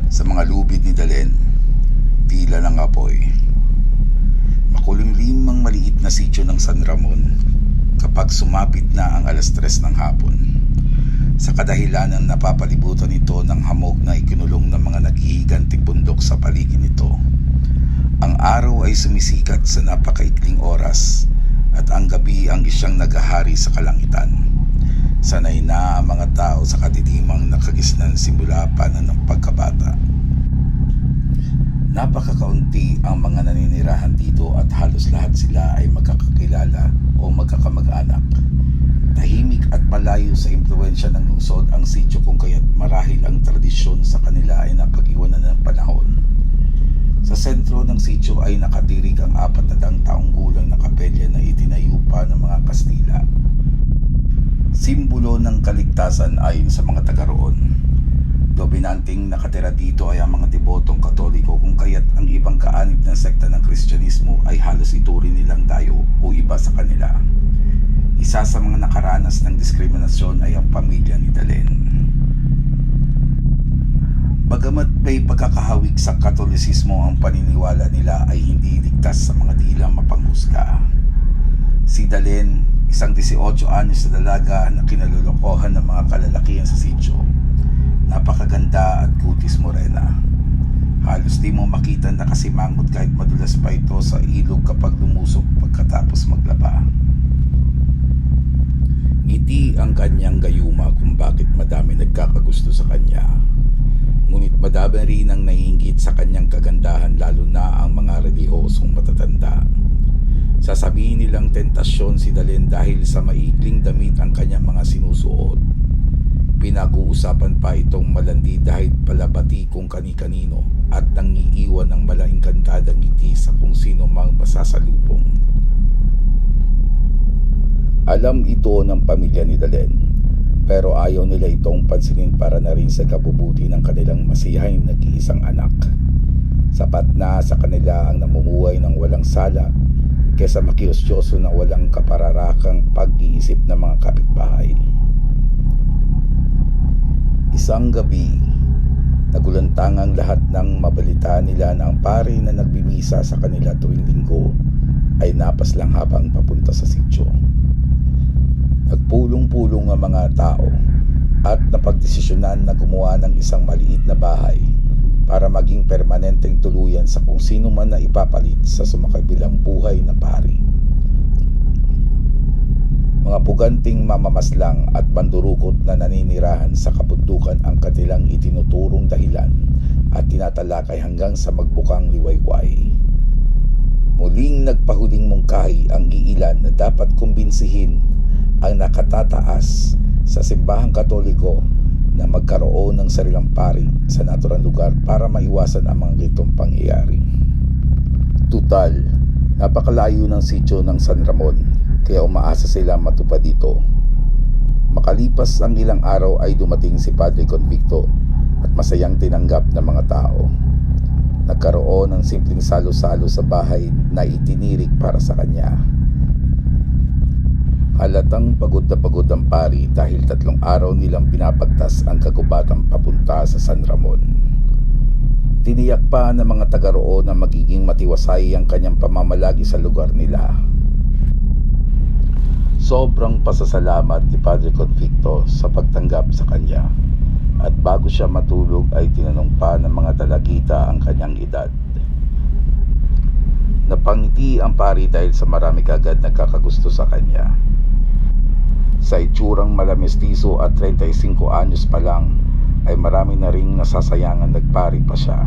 Sa mga lubid ni Dalen, tila ng apoy. Makulimlim ang maliit na sityo ng San Ramon kapag sumapit na ang 3:00 ng hapon. Sa kadahilan ng napapalibutan nito ng hamog na ikinulong ng mga naghihiganting bundok sa paligid nito. Ang araw ay sumisikat sa napakaikling oras at ang gabi ang isyang naghahari sa kalangitan. Sanay na ang mga tao sa kadidimang nakagisnan simula pa na ng pagkabata. Napakakaunti ang mga naninirahan dito at halos lahat sila ay magkakakilala o magkakamag-anak. Tahimik at malayo sa impluwensya ng lungsod ang sityo kung kaya't marahil ang tradisyon sa kanila ay napag-iwanan ng panahon. Sa sentro ng sityo ay nakatirig ang 40 taong gulang na kapelya na itinayo pa ng mga Kastila. Simbolo ng kaligtasan ayon sa mga taga roon. Dominanteng nakatira dito ay ang mga debotong Katoliko kung kaya't ang ibang kaanib na sekta ng Kristyanismo ay halos ituring nilang dayo o iba sa kanila. Isa sa mga nakaranas ng diskriminasyon ay ang pamilya ni Dalen. Bagamat may pagkakahawig sa Katolisismo, ang paniniwala nila ay hindi ligtas sa mga dilang mapanghusga. Si Dalen, isang 18 anyos na dalaga na kinalolokohan ng mga kalalakihan sa sityo. Napakaganda at kutis morena. Halos di mo makita na kasimangot kahit madulas pa ito sa ilog kapag lumusok pagkatapos maglaba. Ngiti ang kanyang gayuma kung bakit madami nagkakagusto sa kanya. Ngunit madami rin ang naiinggit sa kanyang kagandahan, lalo na ang mga relihosong matatanda. Sasabihin nilang tentasyon si Dalen dahil sa maikling damit ang kanyang mga sinusuot. Pinag-uusapan pa itong malandi dahil palabati kung kani-kanino at nangiiwan ng malaingkantadang ngiti sa kung sino mang masasalubong. Alam ito ng pamilya ni Dalen, pero ayaw nila itong pansinin para na rin sa kabubuti ng kanilang masihayng nag-iisang anak. Sapat na sa kanila ang namumuhay ng walang sala kaysa makiusyoso na walang kapararakang pag-iisip ng mga kapitbahay. Isang gabi, nagulantang ang lahat ng mabalita nila na ang pare na nagbimisa sa kanila tuwing linggo ay napaslang habang papunta sa sityo. Nagpulong-pulong ang mga tao at napagdesisyonan na gumawa ng isang maliit na bahay para maging permanenteng tuluyan sa kung sino man na ipapalit sa sumakabilang buhay na pari. Mga buganting mamamaslang at bandurukot na naninirahan sa kabundukan ang kanilang itinuturong dahilan at tinatalakay hanggang sa magbukang liwayway. Muling nagpahuling mungkahi ang iilan na dapat kumbinsihin ang nakatataas sa simbahang Katoliko na magkaroon ng sarilang pari sa naturang lugar para maiwasan ang mga gitong pangyayari. Tutal, napakalayo ng sityo ng San Ramon, kaya umaasa sila matupad dito. Makalipas ang ilang araw ay dumating si Padre Convicto at masayang tinanggap ng mga tao. Nagkaroon ng simpleng salo-salo sa bahay na itinirik para sa kanya. Halatang pagod na pagod ang pari dahil 3 araw nilang pinapagtas ang kagubatan papunta sa San Ramon. Tiniyak pa ng mga taga roon na magiging matiwasay ang kanyang pamamalagi sa lugar nila. Sobrang pasasalamat ni Padre Convicto sa pagtanggap sa kanya, at bago siya matulog ay tinanong pa ng mga dalagita ang kanyang edad. Napangiti ang pari dahil sa marami kagad nagkakagusto sa kanya. Sa itsurang malamestizo at 35 anyos pa lang ay marami na ring nasasayangan nagpari pa siya.